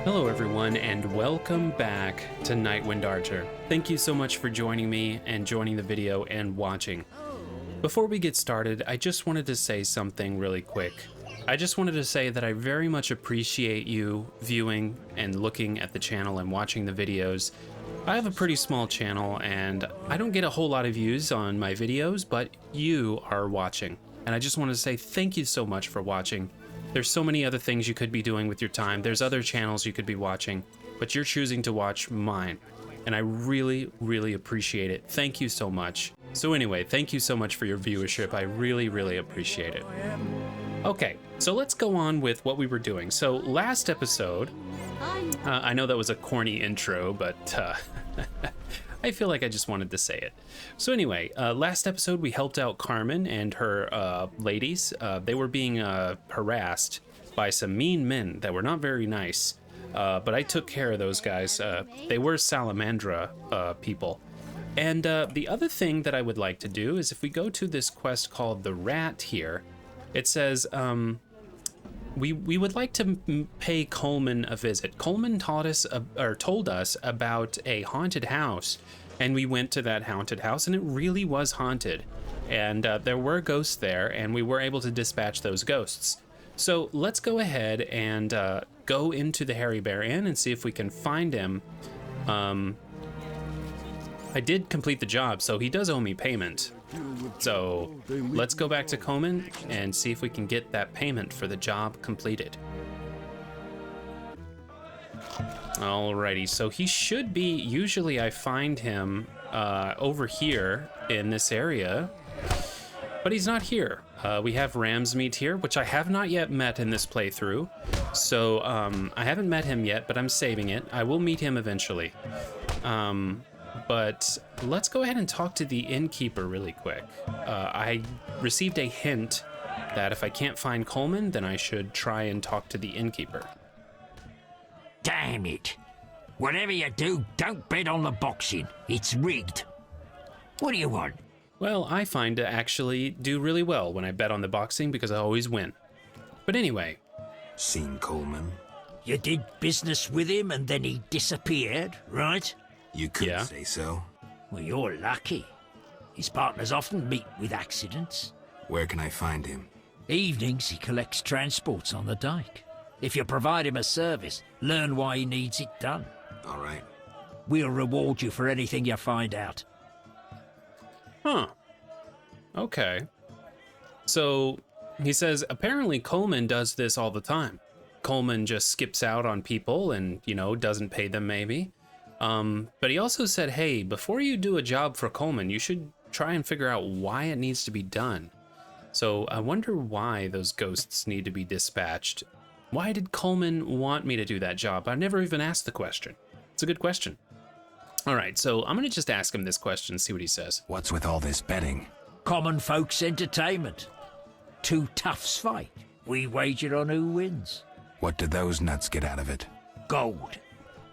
Hello everyone and welcome back to Nightwind Archer. Thank you so much for joining me and joining the video and watching. Before we get started, I just wanted to say something really quick. I just wanted to say that I very much appreciate you viewing and looking at the channel and watching the videos. I have a pretty small channel and I don't get a whole lot of views on my videos, but you are watching. And I just want to say thank you so much for watching. There's so many other things you could be doing with your time. There's other channels you could be watching, but you're choosing to watch mine. And I really, really appreciate it. Thank you so much. So anyway, thank you so much for your viewership. I really, really appreciate it. Okay, so let's go on with what we were doing. So last episode, I know that was a corny intro, but I feel like I just wanted to say it. So anyway, last episode we helped out Carmen and her ladies. They were being harassed by some mean men that were not very nice, but I took care of those guys. They were Salamandra people. And the other thing that I would like to do is if we go to this quest called the Rat here, it says we would like to pay Coleman a visit. Coleman told us about a haunted house, and we went to that haunted house, and it really was haunted. And there were ghosts there, and we were able to dispatch those ghosts. So let's go ahead and go into the Hairy Bear Inn and see if we can find him. I did complete the job, so he does owe me payment. So let's go back to Coleman and see if we can get that payment for the job completed. Alrighty, so he should be, usually I find him over here in this area, but he's not here. We have Ramsmeat here, which I have not yet met in this playthrough. So I haven't met him yet, but I'm saving it. I will meet him eventually. But let's go ahead and talk to the innkeeper really quick. I received a hint that if I can't find Coleman, then I should try and talk to the innkeeper. Damn it. Whatever you do, don't bet on the boxing. It's rigged. What do you want? Well, I find to actually do really well when I bet on the boxing because I always win. But anyway. Seen Coleman? You did business with him and then he disappeared, right? You could say so. Well, you're lucky. His partners often meet with accidents. Where can I find him? Evenings he collects transports on the dike. If you provide him a service, learn why he needs it done. All right. We'll reward you for anything you find out. Huh. Okay. So he says apparently Coleman does this all the time. Coleman just skips out on people and, you know, doesn't pay them maybe. But he also said, hey, before you do a job for Coleman, you should try and figure out why it needs to be done. So I wonder why those ghosts need to be dispatched. Why did Coleman want me to do that job? I never even asked the question. It's a good question. All right, so I'm going to just ask him this question, see what he says. What's with all this betting? Common folks' entertainment. Two toughs fight. We wager on who wins. What do those nuts get out of it? Gold.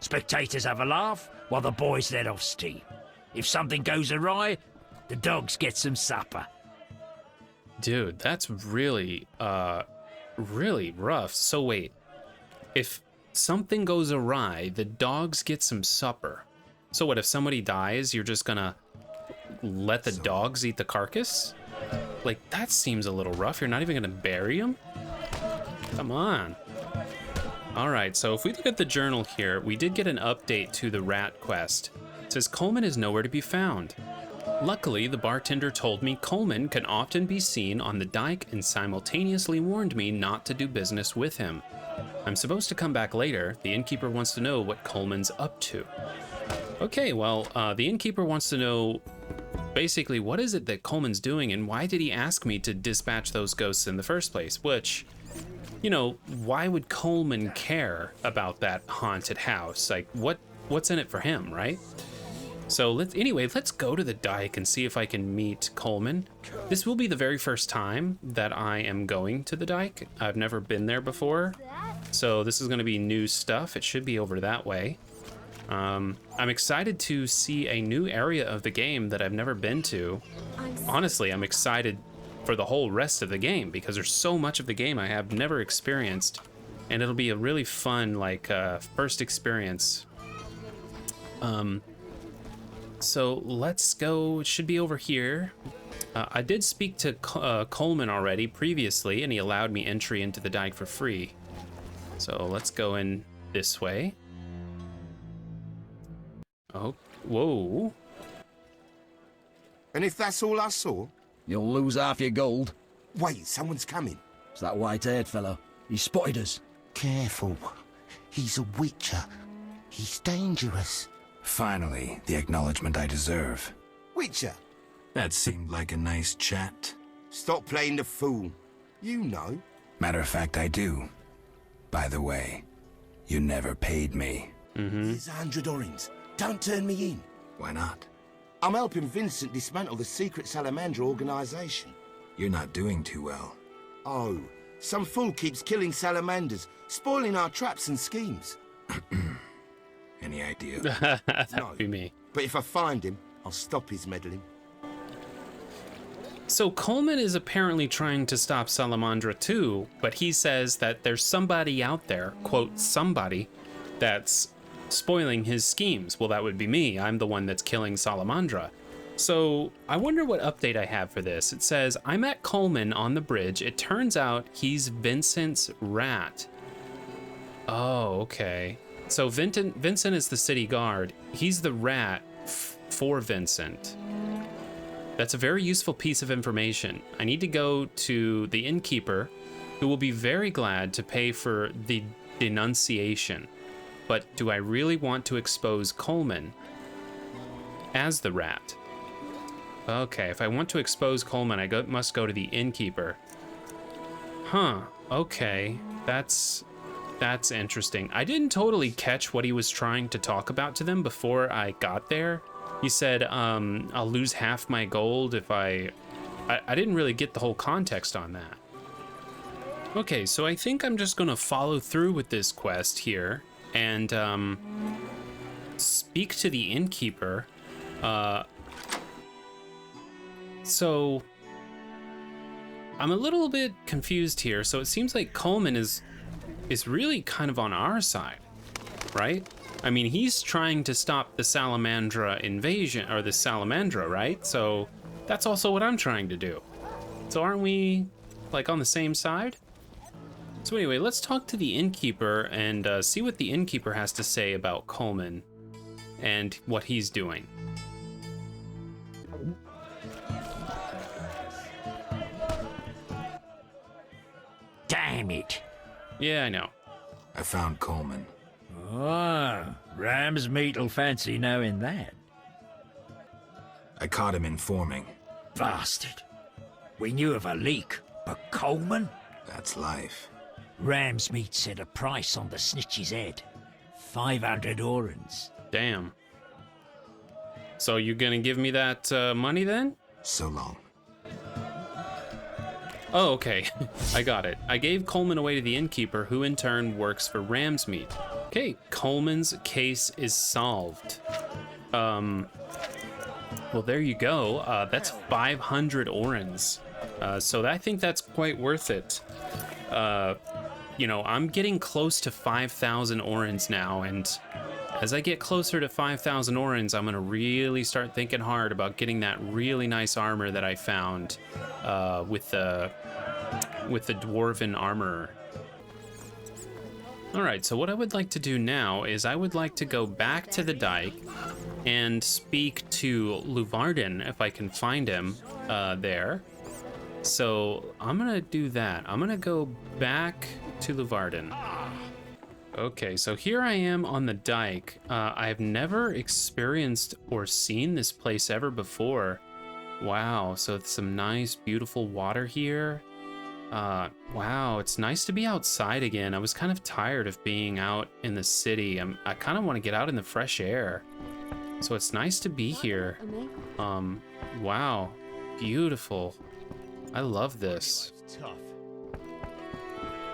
Spectators have a laugh while the boys let off steam. If something goes awry, the dogs get some supper. Dude, that's really, really rough. So wait, if something goes awry, the dogs get some supper. So what, if somebody dies, you're just gonna let the dogs eat the carcass? Like, that seems a little rough. You're not even gonna bury him? Come on. All right, so if we look at the journal here, we did get an update to the rat quest. It says Coleman is nowhere to be found. Luckily, the bartender told me Coleman can often be seen on the dike and simultaneously warned me not to do business with him. I'm supposed to come back later. The innkeeper wants to know what Coleman's up to. Okay, well, the innkeeper wants to know basically what is it that Coleman's doing and why did he ask me to dispatch those ghosts in the first place, which... You know, why would Coleman care about that haunted house? Like, what's in it for him, right? So let's go to the dike and see if I can meet Coleman. This will be the very first time that I am going to the dike. I've never been there before, so this is going to be new stuff. It should be over that way. I'm excited to see a new area of the game that I've never been to. Honestly, I'm excited for the whole rest of the game because there's so much of the game I have never experienced. and it'll be a really fun, like, first experience. So let's go. It should be over here. I did speak to Coleman already previously, and he allowed me entry into the dike for free. So let's go in this way. Oh, whoa. And if that's all I saw? You'll lose half your gold. Wait, someone's coming. It's that white-haired fellow. He spotted us. Careful. He's a witcher. He's dangerous. Finally, the acknowledgement I deserve. Witcher? That seemed like a nice chat. Stop playing the fool. You know. Matter of fact, I do. By the way, you never paid me. Here's 100 orens. Don't turn me in. Why not? I'm helping Vincent dismantle the secret Salamander organization. You're not doing too well. Oh, some fool keeps killing salamanders, spoiling our traps and schemes. Any idea? That No. would be me. But if I find him, I'll stop his meddling. So Coleman is apparently trying to stop Salamandra too, but he says that there's somebody out there, quote, somebody, that's spoiling his schemes. Well, that would be me. I'm the one that's killing Salamandra. So I wonder what update I have for this. It says, I met Coleman on the bridge. It turns out he's Vincent's rat. Oh, okay. So Vincent is the city guard. He's the rat for Vincent. That's a very useful piece of information. I need to go to the innkeeper, who will be very glad to pay for the denunciation. But do I really want to expose Coleman as the rat? Okay, if I want to expose Coleman, I must go to the innkeeper. Huh, okay, that's interesting. I didn't totally catch what he was trying to talk about to them before I got there. He said, I'll lose half my gold if I didn't really get the whole context on that. Okay, so I think I'm just gonna follow through with this quest here and speak to the innkeeper. So I'm a little bit confused here. So it seems like Coleman is really kind of on our side, right? I mean, he's trying to stop the Salamandra invasion, or the Salamandra, right? So that's also what I'm trying to do. So aren't we, like, on the same side? So anyway, let's talk to the innkeeper and see what the innkeeper has to say about Coleman and what he's doing. Damn it. Yeah, I know. I found Coleman. Oh, ram's meat'll fancy knowing that. I caught him informing. Bastard. We knew of a leak, but Coleman? That's life. Ram's meat set a price on the snitch's head. 500 orens. Damn. So you gonna give me that money then? So long. Oh, okay. I got it. I gave Coleman away to the innkeeper, who in turn works for Ram's Meat. Okay, Coleman's case is solved. Well, there you go. That's 500 orens. So I think that's quite worth it. You know, I'm getting close to 5,000 orens now, and as I get closer to 5,000 orens, I'm gonna really start thinking hard about getting that really nice armor that I found with the dwarven armorer. All right, so what I would like to do now is I would like to go back to the dike and speak to Leuvaarden if I can find him there. So I'm gonna do that. I'm gonna go back to Leuvaarden. Okay, so here I am on the dike. I've never experienced or seen this place ever before. Wow, so it's some nice, beautiful water here. Wow, it's nice to be outside again. I was kind of tired of being out in the city. I kind of want to get out in the fresh air. So it's nice to be here. Wow, beautiful. I love this.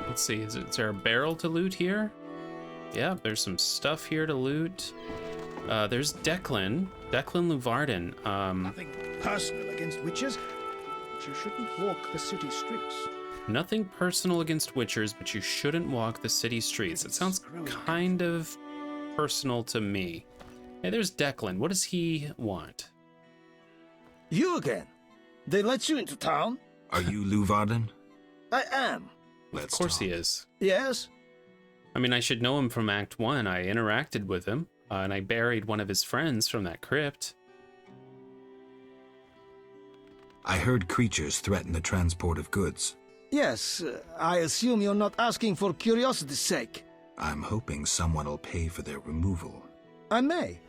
Let's see, is there a barrel to loot here? Yeah, there's some stuff here to loot. There's Declan Leuvaarden. Nothing personal against witches, but you shouldn't walk the city streets. Nothing personal against witchers, but you shouldn't walk the city streets. It sounds kind of personal to me. Hey, there's Declan. What does he want? You again? They let you into town? Are you Leuvaarden? I am. Of course he is. Yes? I mean, I should know him from Act 1. I interacted with him, and I buried one of his friends from that crypt. I heard creatures threaten the transport of goods. Yes, I assume you're not asking for curiosity's sake. I'm hoping someone will pay for their removal. I may.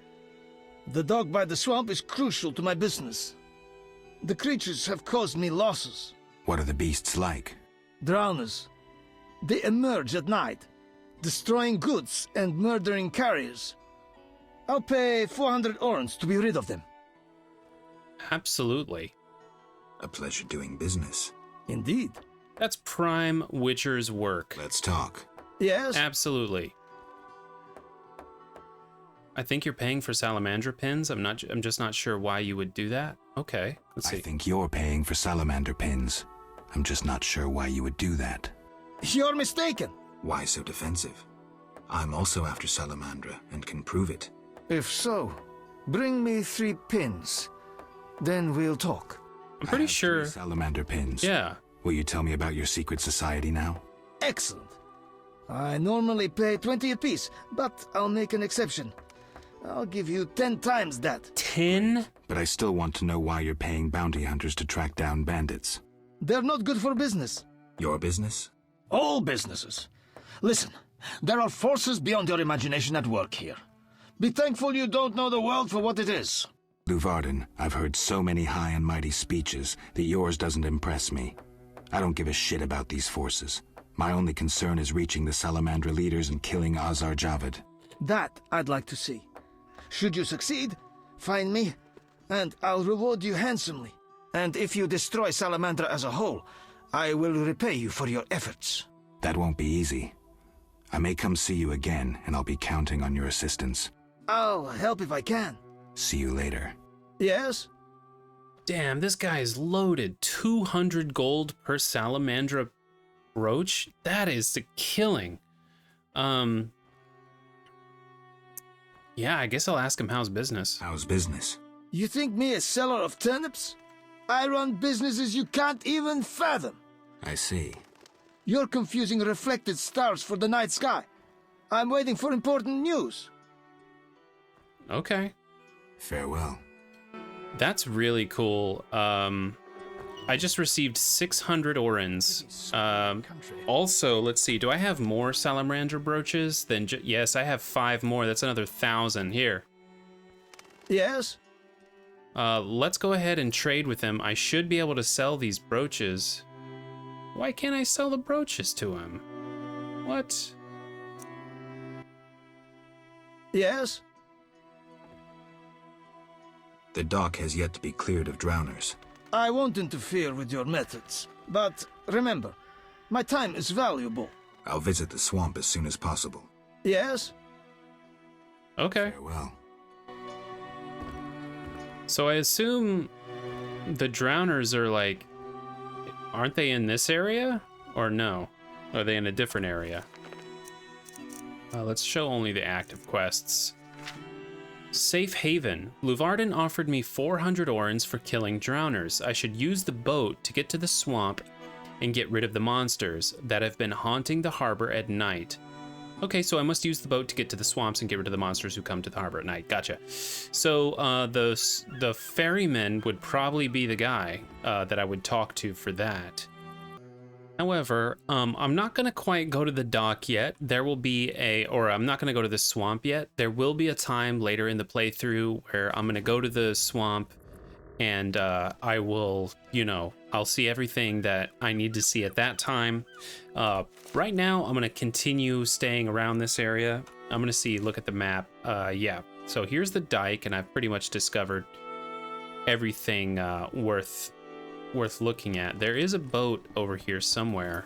The dog by the swamp is crucial to my business. The creatures have caused me losses. What are the beasts like? Drowners. They emerge at night, destroying goods and murdering carriers. I'll pay 400 orens to be rid of them. Absolutely. A pleasure doing business. Indeed. That's prime witcher's work. Let's talk. Yes? Absolutely. I think you're paying for salamandra pins. I'm just not sure why you would do that. Okay, let's see. I think you're paying for salamander pins. I'm just not sure why you would do that. You're mistaken. Why so defensive? I'm also after salamandra and can prove it. If so, bring me 3 pins. Then we'll talk. I'm pretty I have sure. 3 salamander pins. Yeah. Will you tell me about your secret society now? Excellent. I normally pay 20 apiece, but I'll make an exception. I'll give you 10 times that. 10? But I still want to know why you're paying bounty hunters to track down bandits. They're not good for business. Your business? All businesses. Listen, there are forces beyond your imagination at work here. Be thankful you don't know the world for what it is. Leuvaarden, I've heard so many high and mighty speeches that yours doesn't impress me. I don't give a shit about these forces. My only concern is reaching the Salamandra leaders and killing Azar Javed. That I'd like to see. Should you succeed, find me, and I'll reward you handsomely. And if you destroy Salamandra as a whole, I will repay you for your efforts. That won't be easy. I may come see you again, and I'll be counting on your assistance. I'll help if I can. See you later. Yes? Damn, this guy is loaded. 200 gold per salamandra brooch? That is the killing. Yeah, I guess I'll ask him how's business. How's business? You think me a seller of turnips? I run businesses you can't even fathom. I see. You're confusing reflected stars for the night sky. I'm waiting for important news. Okay. Farewell. That's really cool. I just received 600 orens. Also, let's see. Do I have more salamandra brooches than yes, I have 5 more. That's another 1,000 here. Yes? Let's go ahead and trade with him. I should be able to sell these brooches. Why can't I sell the brooches to him? What? Yes? The dock has yet to be cleared of drowners. I won't interfere with your methods. But remember, my time is valuable. I'll visit the swamp as soon as possible. Yes? Okay. Farewell. So I assume the drowners are like, aren't they in this area? Or no? Are they in a different area? Let's show only the active quests. Safe Haven. Leuvaarden offered me 400 orens for killing drowners. I should use the boat to get to the swamp and get rid of the monsters that have been haunting the harbor at night. Okay, so I must use the boat to get to the swamps and get rid of the monsters who come to the harbor at night. Gotcha. So the ferryman would probably be the guy that I would talk to for that. However, I'm not going to quite go to the dock yet. There will be I'm not going to go to the swamp yet. There will be a time later in the playthrough where I'm going to go to the swamp and I will, I'll see everything that I need to see at that time. Right now, I'm going to continue staying around this area. I'm going to look at the map. Yeah, so here's the dike, and I've pretty much discovered everything worth looking at. There is a boat over here somewhere.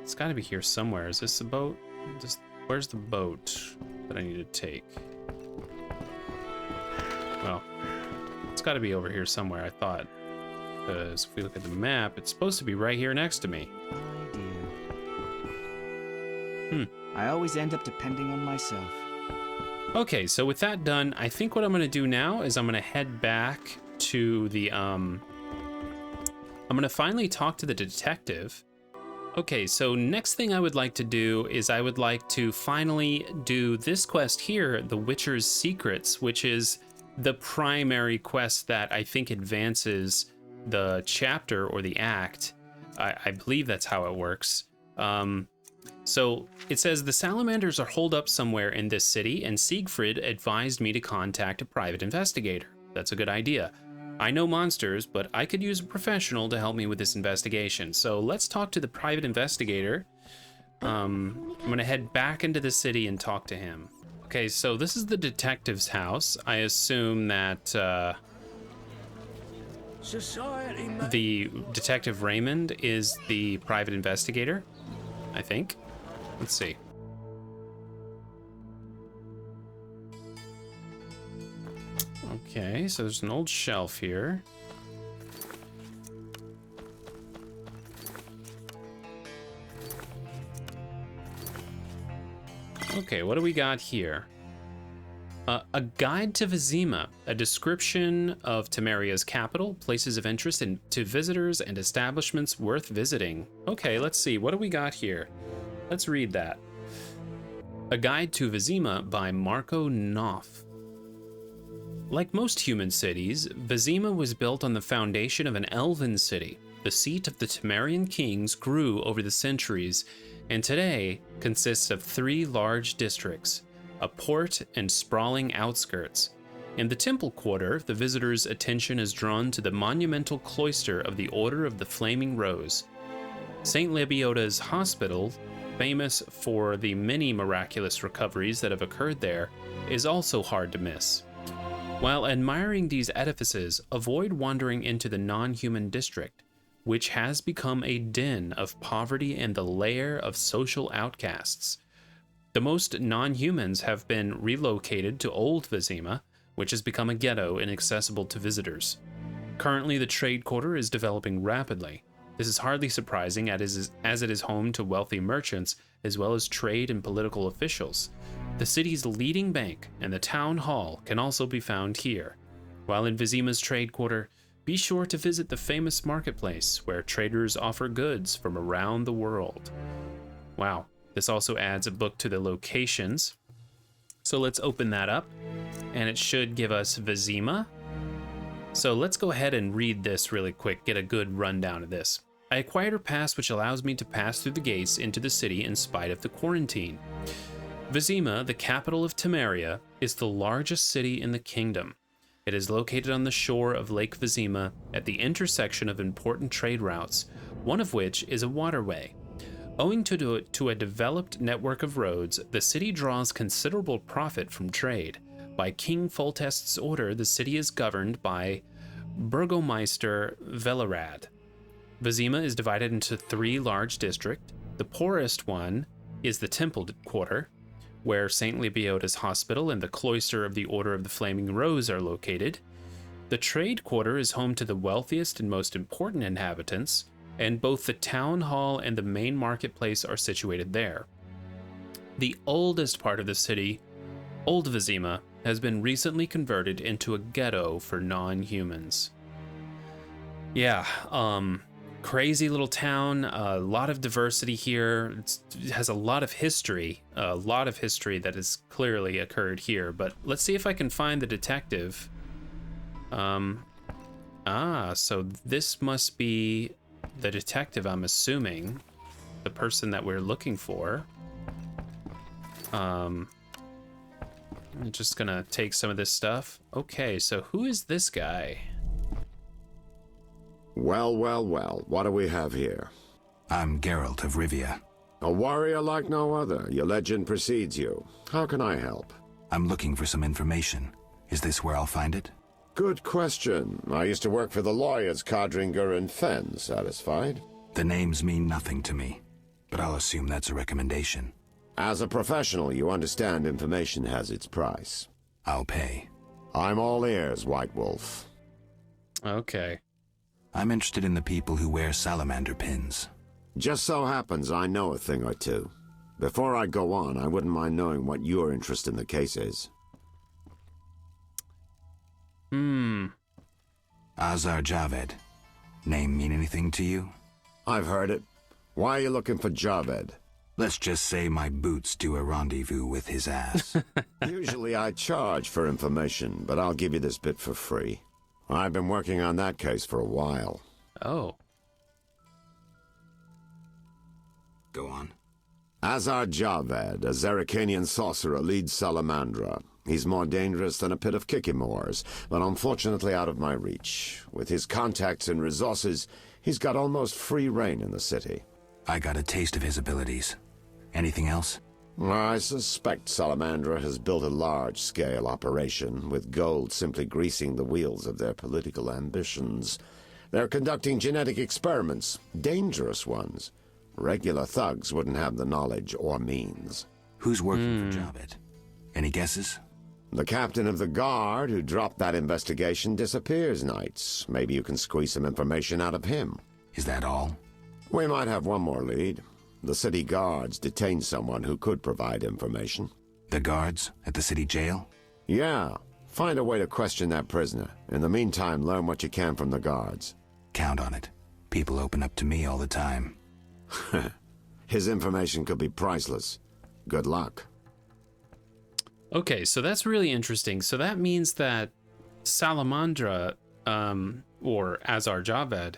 It's got to be here somewhere. Is this the boat? Where's the boat that I need to take? Well, it's got to be over here somewhere, I thought. Because if we look at the map, it's supposed to be right here next to me. My dear. I always end up depending on myself. Okay, so with that done, I think what I'm going to do now is I'm going to head back to the, I'm going to finally talk to the detective. Okay, so next thing I would like to do is I would like to finally do this quest here, The Witcher's Secrets, which is the primary quest that I think advances the chapter or the act. I believe that's how it works. So it says the salamanders are holed up somewhere in this city, and Siegfried advised me to contact a private investigator. That's a good idea. I know monsters, but I could use a professional to help me with this investigation. So let's talk to the private investigator. I'm gonna head back into the city and talk to him. Okay, so this is the detective's house. I assume that the detective Raymond is the private investigator, I think. Let's see. Okay, so there's an old shelf here. Okay, what do we got here? A guide to Vizima, a description of Temeria's capital, places of interest to visitors, and establishments worth visiting. Okay, let's see, what do we got here? Let's read that. A Guide to Vizima by Marco Knopf. Like most human cities, Vizima was built on the foundation of an elven city. The seat of the Temerian kings grew over the centuries, and today consists of 3 large districts, a port and sprawling outskirts. In the Temple Quarter, the visitor's attention is drawn to the monumental cloister of the Order of the Flaming Rose. St. Lebioda's hospital, famous for the many miraculous recoveries that have occurred there, is also hard to miss. While admiring these edifices, avoid wandering into the non-human district, which has become a den of poverty and the lair of social outcasts. The most non-humans have been relocated to Old Vizima, which has become a ghetto inaccessible to visitors. Currently, the trade quarter is developing rapidly. This is hardly surprising as it is home to wealthy merchants as well as trade and political officials. The city's leading bank and the town hall can also be found here. While in Vizima's trade quarter, be sure to visit the famous marketplace where traders offer goods from around the world. Wow, this also adds a book to the locations. So let's open that up, and it should give us Vizima. So let's go ahead and read this really quick, get a good rundown of this. I acquired a pass which allows me to pass through the gates into the city in spite of the quarantine. Vizima, the capital of Temeria, is the largest city in the kingdom. It is located on the shore of Lake Vizima at the intersection of important trade routes, one of which is a waterway. Owing to a developed network of roads, the city draws considerable profit from trade. By King Foltest's order, the city is governed by Burgomeister Velerad. Vizima is divided into 3 large districts. The poorest one is the Temple Quarter, where St. Lebioda's hospital and the cloister of the Order of the Flaming Rose are located. The Trade Quarter is home to the wealthiest and most important inhabitants, and both the town hall and the main marketplace are situated there. The oldest part of the city, Old Vizima, has been recently converted into a ghetto for non-humans. Yeah, crazy little town, a lot of diversity here. It has a lot of history that has clearly occurred here. But let's see if I can find the detective. So this must be the detective, I'm assuming. The person that we're looking for. I'm just gonna take some of this stuff. Okay, so who is this guy? Well, well, well, what do we have here? I'm Geralt of Rivia. A warrior like no other. Your legend precedes you. How can I help? I'm looking for some information. Is this where I'll find it? Good question. I used to work for the lawyers Codringer and Fenn. Satisfied? The names mean nothing to me, but I'll assume that's a recommendation. As a professional, you understand information has its price. I'll pay. I'm all ears, White Wolf. Okay. I'm interested in the people who wear salamander pins. Just so happens I know a thing or two. Before I go on, I wouldn't mind knowing what your interest in the case is. Azar Javed. Name mean anything to you? I've heard it. Why are you looking for Javed? Let's just say my boots do a rendezvous with his ass. Usually I charge for information, but I'll give you this bit for free. I've been working on that case for a while. Oh. Go on. Azar Javed, a Zerrikanian sorcerer, leads Salamandra. He's more dangerous than a pit of Kikimores, but unfortunately out of my reach. With his contacts and resources, he's got almost free reign in the city. I got a taste of his abilities. Anything else? I suspect Salamandra has built a large-scale operation, with gold simply greasing the wheels of their political ambitions. They're conducting genetic experiments, dangerous ones. Regular thugs wouldn't have the knowledge or means. Who's working for Javed? Any guesses? The captain of the guard who dropped that investigation disappears nights. Maybe you can squeeze some information out of him. Is that all? We might have one more lead. The city guards detained someone who could provide information. The guards at the city jail? Yeah. Find a way to question that prisoner. In the meantime, learn what you can from the guards. Count on it. People open up to me all the time. His information could be priceless. Good luck. Okay, so that's really interesting. So that means that Salamandra, or Azar Javed,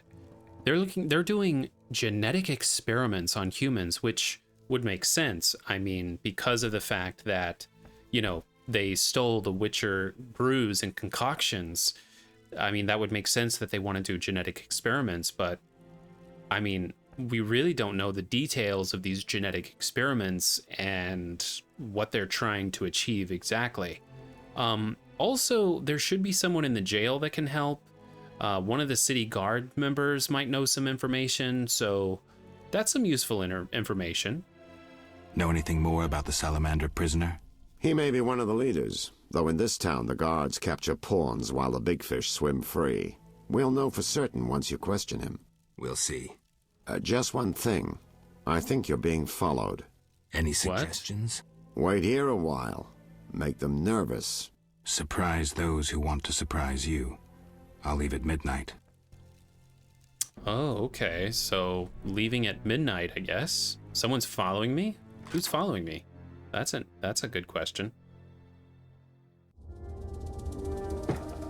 they're doing genetic experiments on humans, which would make sense. I mean, because of the fact that, you know, they stole the Witcher brews and concoctions. I mean, that would make sense that they want to do genetic experiments, but I mean, we really don't know the details of these genetic experiments and what they're trying to achieve exactly. Also, there should be someone in the jail that can help. One of the city guard members might know some information, so that's some useful information. Know anything more about the salamander prisoner? He may be one of the leaders, though in this town the guards capture pawns while the big fish swim free. We'll know for certain once you question him. We'll see. Just one thing. I think you're being followed. Any suggestions? Wait here a while. Make them nervous. Surprise those who want to surprise you. I'll leave at midnight. Oh, okay. So leaving at midnight, I guess. Someone's following me? Who's following me? That's a good question.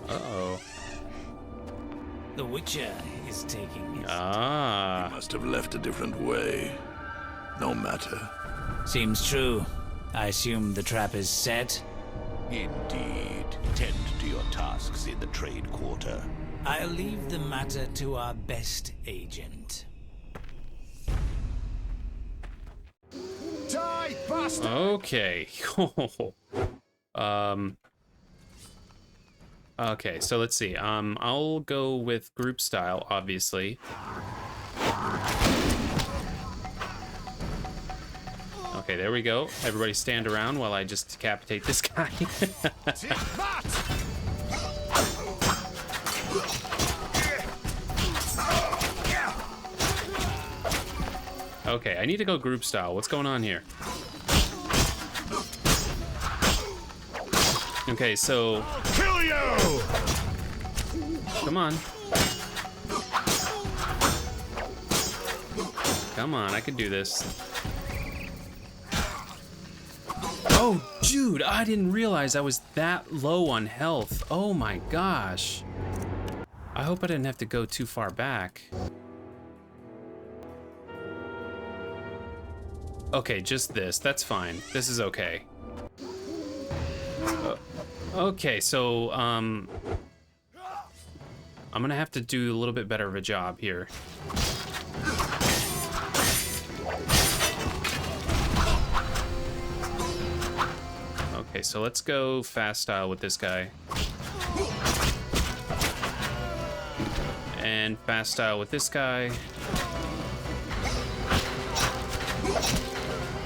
Uh-oh. The Witcher is taking his... Ah. He must have left a different way. No matter. Seems true. I assume the trap is set? Indeed. Tend to your tasks in the trade quarter. I'll leave the matter to our best agent. Die, bastard! Okay. Okay, so let's see. I'll go with group style, obviously. Okay, there we go. Everybody stand around while I just decapitate this guy. Okay, I need to go group style. What's going on here? Okay, so... Kill you! Come on. Come on, I can do this. Oh, dude, I didn't realize I was that low on health. Oh my gosh. I hope I didn't have to go too far back. Okay, just this. That's fine. This is okay. Okay, so, I'm gonna have to do a little bit better of a job here. Okay, so let's go fast style with this guy. And fast style with this guy.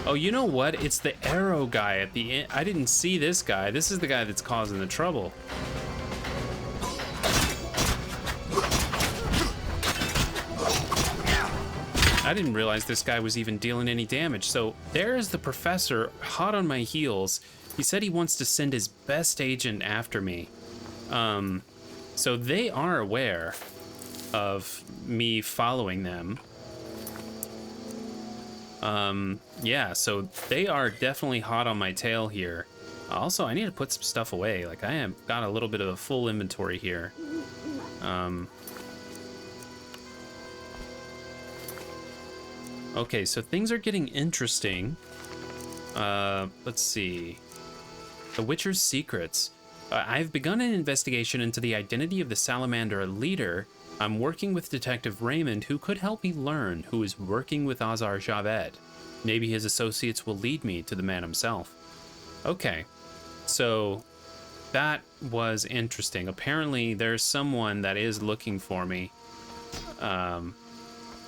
Oh, you know what? It's the arrow guy at the end. I didn't see this guy. This is the guy that's causing the trouble. I didn't realize this guy was even dealing any damage. So there's the professor, hot on my heels. He said he wants to send his best agent after me. So they are aware of me following them. Yeah, so they are definitely hot on my tail here. Also, I need to put some stuff away. Like, I have got a little bit of a full inventory here. Okay, so things are getting interesting. Let's see. The Witcher's Secrets. I've begun an investigation into the identity of the Salamander leader. I'm working with Detective Raymond, who could help me learn who is working with Azar Javed. Maybe his associates will lead me to the man himself. Okay, so that was interesting. Apparently, there's someone that is looking for me.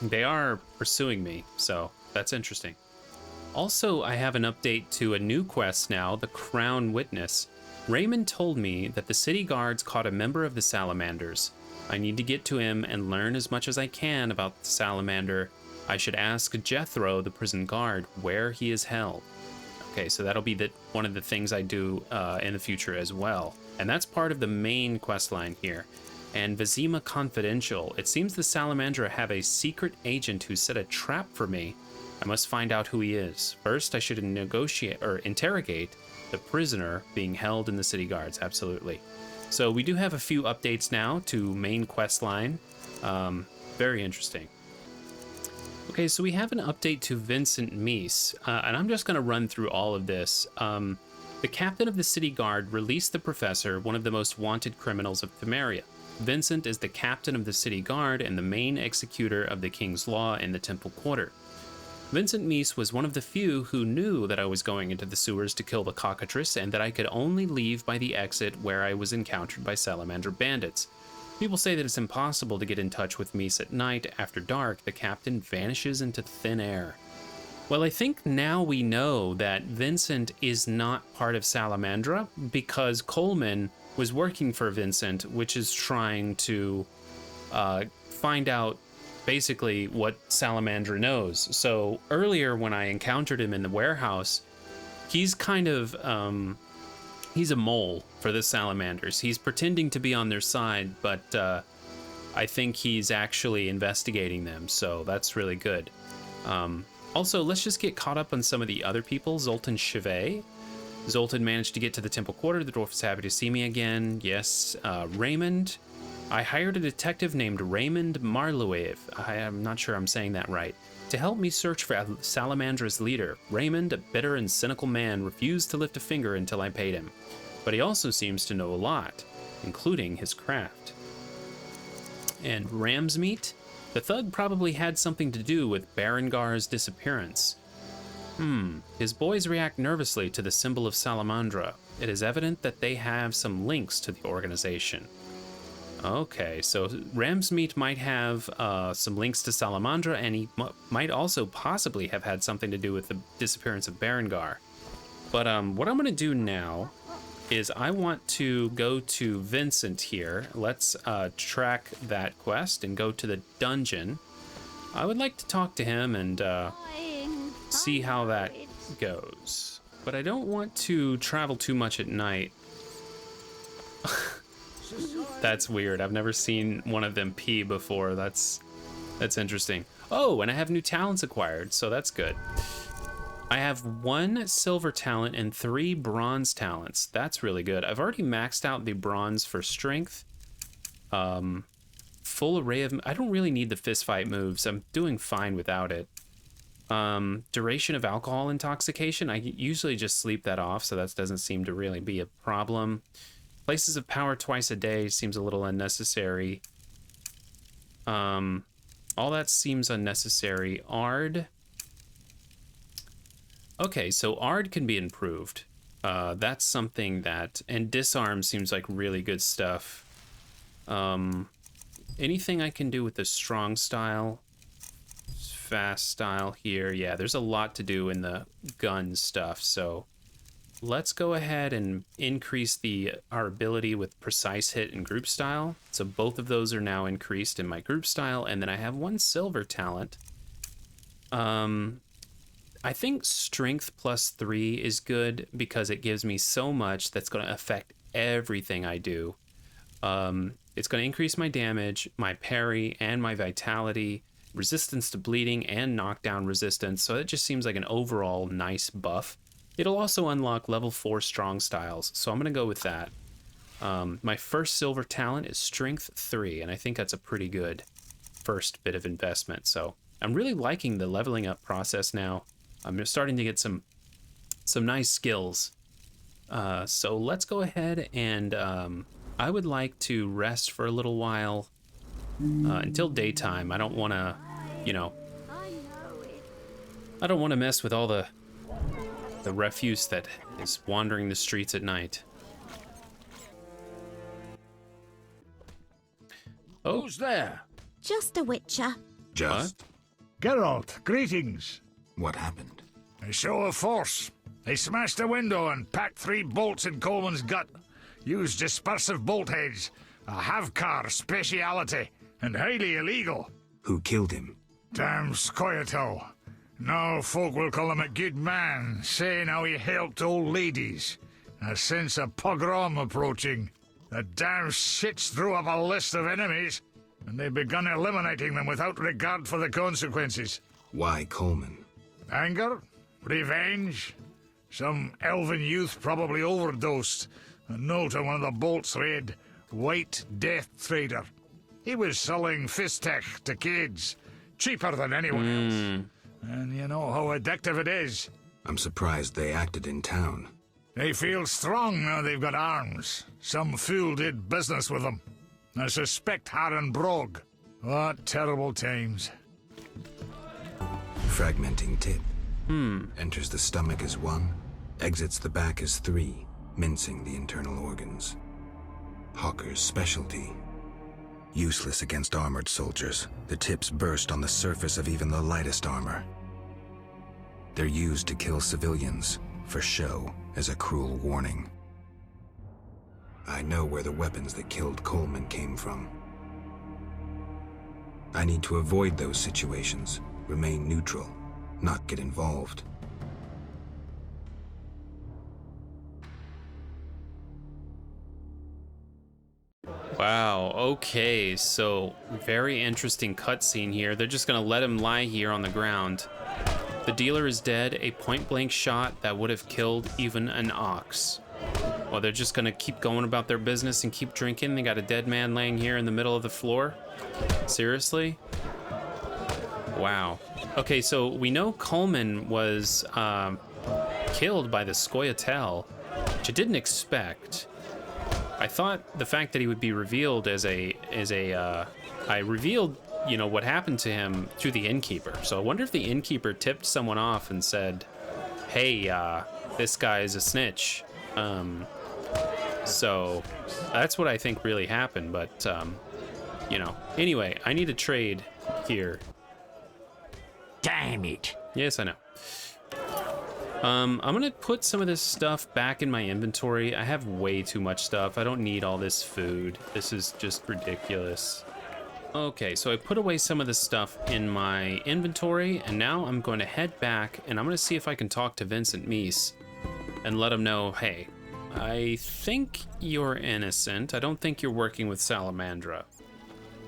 They are pursuing me, so that's interesting. Also, I have an update to a new quest now, the Crown Witness. Raymond told me that the city guards caught a member of the Salamanders. I need to get to him and learn as much as I can about the Salamander. I should ask Jethro, the prison guard, where he is held. Okay, so that'll be one of the things I do in the future as well. And that's part of the main quest line here. And Vizima Confidential. It seems the Salamandra have a secret agent who set a trap for me. I must find out who he is. First, I should interrogate the prisoner being held in the city guards. Absolutely. So we do have a few updates now to main quest line. Very interesting. Okay, so we have an update to Vincent Meese, and I'm just going to run through all of this. The captain of the city guard released the professor, one of the most wanted criminals of Temeria. Vincent is the captain of the city guard and the main executor of the king's law in the temple quarter. Vincent Meese was one of the few who knew that I was going into the sewers to kill the cockatrice and that I could only leave by the exit where I was encountered by salamander bandits. People say that it's impossible to get in touch with Meese at night. After dark, the captain vanishes into thin air. Well, I think now we know that Vincent is not part of Salamandra because Coleman was working for Vincent, which is trying to find out basically what Salamandra knows. So earlier when I encountered him in the warehouse, he's kind of, he's a mole for the Salamanders. He's pretending to be on their side, but I think he's actually investigating them, so that's really good. Also, let's just get caught up on some of the other people. Zoltan Chevet. Zoltan managed to get to the temple quarter. The dwarf is happy to see me again. Yes. Raymond. I hired a detective named Raymond Marlowev. I am not sure I'm saying that right. To help me search for Salamandra's leader. Raymond, a bitter and cynical man, refused to lift a finger until I paid him. But he also seems to know a lot, including his craft. And Ramsmeat? The thug probably had something to do with Berengar's disappearance. His boys react nervously to the symbol of Salamandra. It is evident that they have some links to the organization. Okay, so Ramsmeat might have some links to Salamandra, and he might also possibly have had something to do with the disappearance of Berengar. But what I'm going to do now is I want to go to Vincent here. Let's track that quest and go to the dungeon. I would like to talk to him and see how that goes. But I don't want to travel too much at night. That's weird. I've never seen one of them pee before. That's interesting. Oh, and I have new talents acquired, so that's good. I have 1 silver talent and 3 bronze talents. That's really good. I've already maxed out the bronze for strength. Full array of... I don't really need the fist fight moves. I'm doing fine without it. Duration of alcohol intoxication. I usually just sleep that off, so that doesn't seem to really be a problem. Places of power twice a day seems a little unnecessary. All that seems unnecessary. Ard. Okay, so Ard can be improved. That's something that... And disarm seems like really good stuff. Anything I can do with the strong style? Fast style here. Yeah, there's a lot to do in the gun stuff, so... Let's go ahead and increase our ability with precise hit and group style. So both of those are now increased in my group style. And then I have 1 silver talent I think strength +3 is good because it gives me so much that's going to affect everything I do. It's going to increase my damage, my parry, and my vitality, resistance to bleeding, and knockdown resistance. So it just seems like an overall nice buff. It'll also unlock level 4 strong styles, so I'm going to go with that. My first silver talent is strength 3, and I think that's a pretty good first bit of investment. So I'm really liking the leveling up process now. I'm starting to get some nice skills. So let's go ahead and I would like to rest for a little while until daytime. I don't want to, you know, I don't want to mess with all the refuse that is wandering the streets at night. Oh. Who's there? Just a witcher. Just? Geralt, greetings. What happened? A show of force. They smashed a window and packed 3 bolts in Coleman's gut. Used dispersive bolt heads. A Havkar speciality. And highly illegal. Who killed him? Damn Scoia'tael. Now folk will call him a good man, saying how he helped old ladies. A sense of pogrom approaching. The damn shits drew up a list of enemies, and they've begun eliminating them without regard for the consequences. Why Coleman? Anger? Revenge? Some elven youth probably overdosed. A note on one of the bolts read, White Death Trader. He was selling Fistech to kids, cheaper than anyone else. And you know how addictive it is. I'm surprised they acted in town. They feel strong now they've got arms. Some fool did business with them. I suspect Harren Brog. What terrible times. Fragmenting tip. Enters the stomach as 1, exits the back as 3, mincing the internal organs. Hawker's specialty. Useless against armored soldiers, the tips burst on the surface of even the lightest armor. They're used to kill civilians, for show, as a cruel warning. I know where the weapons that killed Coleman came from. I need to avoid those situations, remain neutral, not get involved. Wow, okay, so very interesting cutscene here. They're just gonna let him lie here on the ground. The dealer is dead, a point-blank shot that would have killed even an ox. Well, they're just gonna keep going about their business and keep drinking. They got a dead man laying here in the middle of the floor? Seriously? Wow. Okay, so we know Coleman was killed by the Scoia'tael, which I didn't expect. I thought the fact that he would be revealed I revealed, you know, what happened to him through the innkeeper. So I wonder if the innkeeper tipped someone off and said, hey, this guy is a snitch. So that's what I think really happened, but, you know. Anyway, I need a trade here. Damn it. Yes, I know. I'm gonna put some of this stuff back in my inventory. I have way too much stuff. I don't need all this food. This is just ridiculous. Okay, so I put away some of this stuff in my inventory, and now I'm going to head back, and I'm going to see if I can talk to Vincent Meese and let him know, hey, I think you're innocent. I don't think you're working with Salamandra.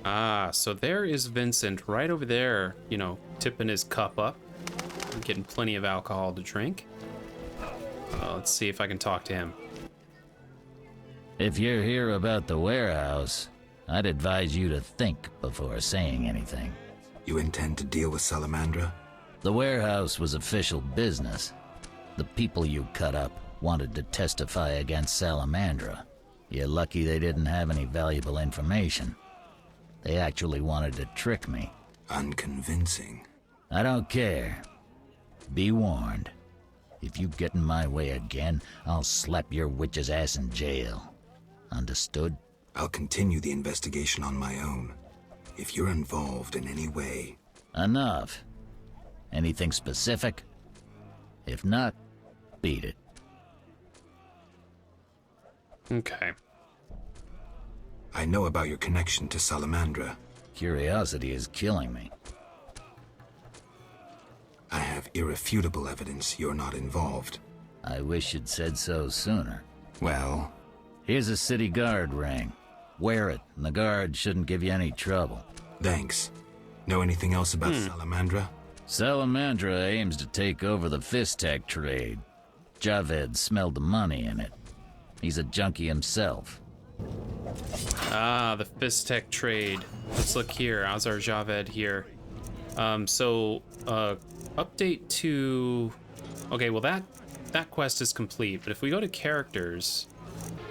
Ah, so there is Vincent right over there, you know, tipping his cup up, getting plenty of alcohol to drink. Let's see if I can talk to him. If you're here about the warehouse, I'd advise you to think before saying anything. You intend to deal with Salamandra? The warehouse was official business. The people you cut up wanted to testify against Salamandra. You're lucky they didn't have any valuable information. They actually wanted to trick me. Unconvincing. I don't care. Be warned. If you get in my way again, I'll slap your witch's ass in jail. Understood? I'll continue the investigation on my own. If you're involved in any way... Enough. Anything specific? If not, beat it. Okay. I know about your connection to Salamandra. Curiosity is killing me. have irrefutable evidence you're not involved. I wish you'd said so sooner. Well, Here's a city guard ring. Wear it, and the guard shouldn't give you any trouble. thanks. Know anything else about Salamandra? Salamandra aims to take over the Fistech trade. Javed smelled the money in it. He's a junkie himself. Ah, the Fistech trade. Let's look here. Azar Javed here. Update to... Okay, well that quest is complete, but if we go to characters...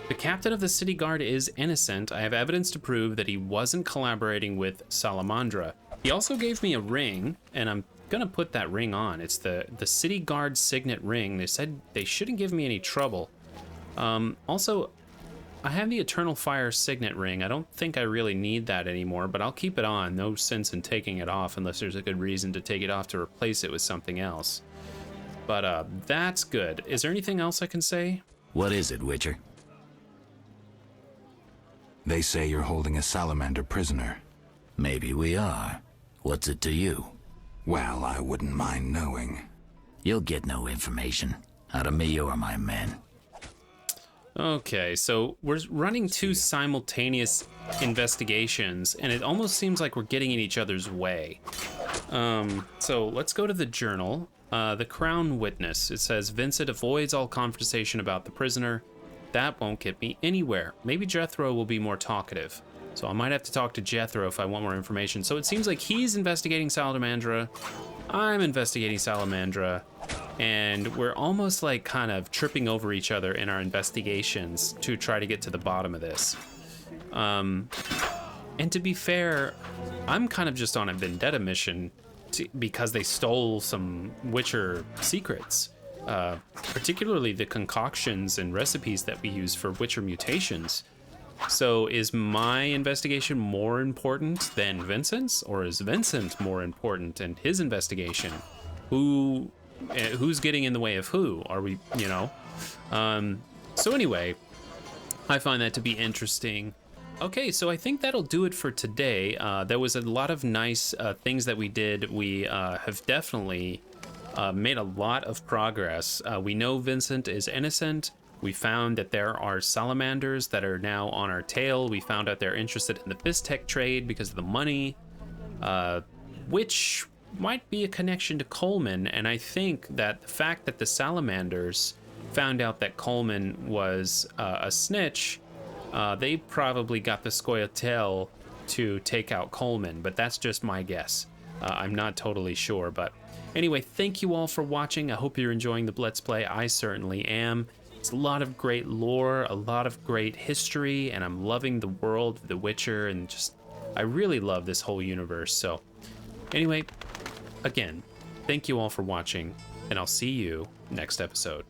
The captain of the city guard is innocent. I have evidence to prove that he wasn't collaborating with Salamandra. He also gave me a ring, and I'm gonna put that ring on. It's the city guard signet ring. They said they shouldn't give me any trouble. Also, I have the Eternal Fire signet ring. I don't think I really need that anymore, but I'll keep it on. No sense in taking it off unless there's a good reason to take it off to replace it with something else. But that's good. Is there anything else I can say? What is it, Witcher? They say you're holding a salamander prisoner. Maybe we are. What's it to you? Well, I wouldn't mind knowing. You'll get no information out of me or my men. Okay, so we're running two simultaneous investigations, and it almost seems like we're getting in each other's way. So let's go to the journal. The Crown Witness. It says, Vincent avoids all conversation about the prisoner. That won't get me anywhere. Maybe Jethro will be more talkative. So I might have to talk to Jethro if I want more information. So it seems like he's investigating Salamandra. I'm investigating Salamandra. And we're almost like kind of tripping over each other in our investigations to try to get to the bottom of this. And to be fair, I'm kind of just on a vendetta mission because they stole some Witcher secrets. Particularly the concoctions and recipes that we use for Witcher mutations. So is my investigation more important than Vincent's, or is Vincent more important and his investigation? Who's getting in the way of who? Are we, you know? So anyway, I find that to be interesting. Okay, so I think that'll do it for today. There was a lot of nice things that we did. We have definitely made a lot of progress. We know Vincent is innocent. We found that there are salamanders that are now on our tail. We found out they're interested in the Fistech trade because of the money, which might be a connection to Coleman. And I think that the fact that the salamanders found out that Coleman was a snitch, they probably got the Scoia'tael to take out Coleman, but that's just my guess. I'm not totally sure, but anyway, thank you all for watching. I hope you're enjoying the Let's Play. I certainly am. It's a lot of great lore, a lot of great history, and I'm loving the world of The Witcher, and just, I really love this whole universe. So anyway, again, thank you all for watching, and I'll see you next episode.